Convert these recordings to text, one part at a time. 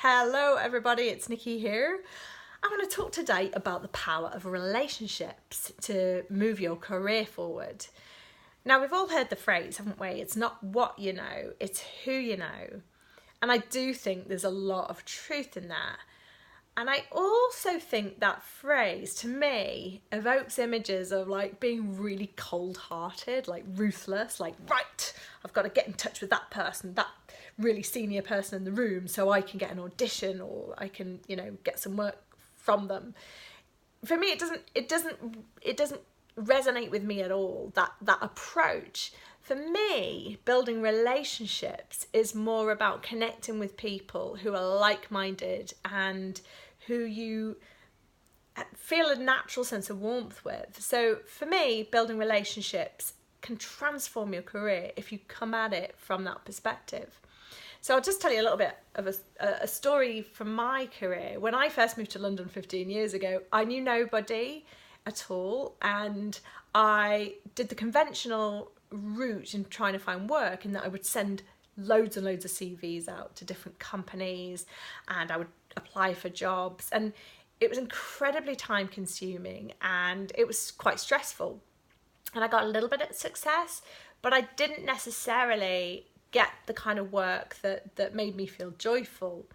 Hello everybody, it's Nikki here. I want to talk today about the power of relationships to move your career forward. Now, we've all heard the phrase, haven't we? It's not what you know, it's who you know. And I do think there's a lot of truth in that. And I also think that phrase, to me, evokes images of like being really cold-hearted, like ruthless, like, right, I've got to get in touch with that person, that really senior person in the room so I can get an audition or I can, get some work from them. For me, it doesn't resonate with me at all, that approach. For me, building relationships is more about connecting with people who are like-minded and who you feel a natural sense of warmth with. So for me, building relationships can transform your career if you come at it from that perspective. So I'll just tell you a little bit of a story from my career. When I first moved to London 15 years ago, I knew nobody at all, and I did the conventional route in trying to find work, in that I would send loads and loads of CVs out to different companies and I would apply for jobs, and it was incredibly time consuming and it was quite stressful, and I got a little bit of success, but I didn't necessarily get the kind of work that made me feel joyful.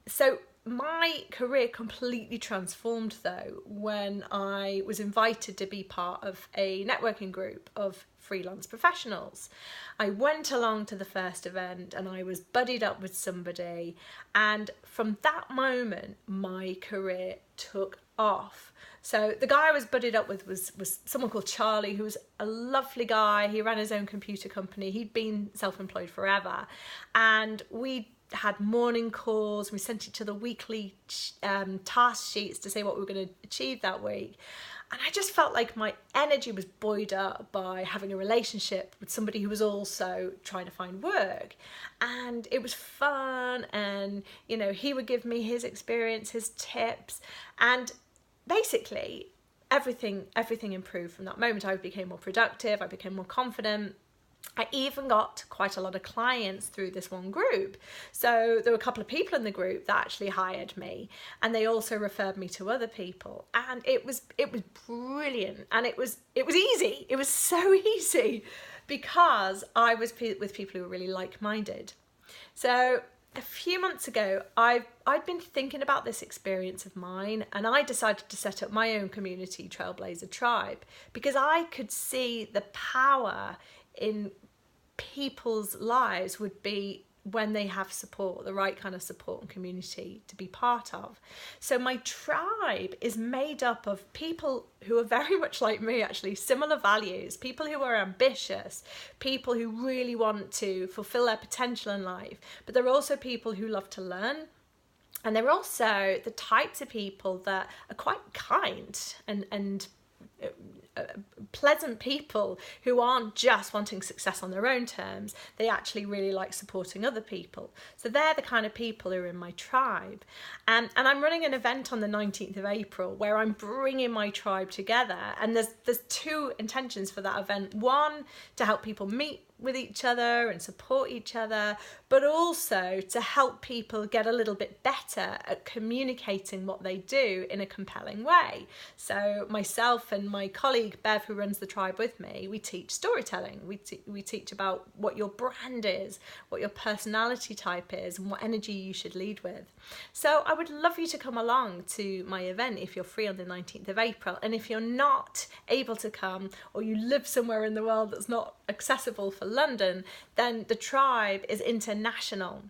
So my career completely transformed though when I was invited to be part of a networking group of freelance professionals. I went along to the first event and I was buddied up with somebody, and from that moment my career took off. So the guy I was buddied up with was someone called Charlie, who was a lovely guy. He ran his own computer company. He'd been self-employed forever, and we had morning calls. We sent each other weekly task sheets to say what we were going to achieve that week. And I just felt like my energy was buoyed up by having a relationship with somebody who was also trying to find work. And it was fun, and he would give me his experience, his tips, and basically everything improved from that moment. I became more productive, I became more confident. I even got quite a lot of clients through this one group. So there were a couple of people in the group that actually hired me, and they also referred me to other people. And it was brilliant, and it was easy. It was so easy because I was with people who were really like-minded. So a few months ago, I'd been thinking about this experience of mine, and I decided to set up my own community, Trailblazer Tribe, because I could see the power in people's lives would be when they have support, the right kind of support and community to be part of. So my tribe is made up of people who are very much like me, actually, similar values, people who are ambitious, people who really want to fulfill their potential in life, but they're also people who love to learn. And they're also the types of people that are quite kind and pleasant people who aren't just wanting success on their own terms. They actually really like supporting other people. So they're the kind of people who are in my tribe. And I'm running an event on the 19th of April where I'm bringing my tribe together. And there's two intentions for that event. One, to help people meet with each other and support each other, but also to help people get a little bit better at communicating what they do in a compelling way. So myself and my colleague Bev, who runs the tribe with me, we teach storytelling. We teach about what your brand is, what your personality type is, and what energy you should lead with. So I would love you to come along to my event if you're free on the 19th of April. And if you're not able to come, or you live somewhere in the world that's not accessible for London, then the tribe is international.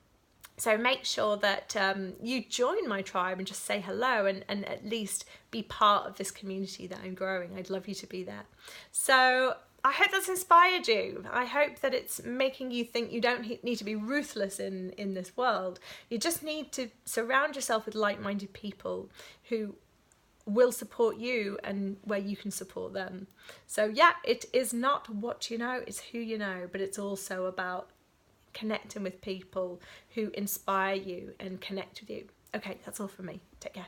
So make sure that you join my tribe and just say hello and at least be part of this community that I'm growing. I'd love you to be there. So I hope that's inspired you. I hope that it's making you think you don't need to be ruthless in this world. You just need to surround yourself with like-minded people who will support you and where you can support them. So yeah, it is not what you know, it's who you know, but it's also about connecting with people who inspire you and connect with you. Okay, that's all from me. Take care.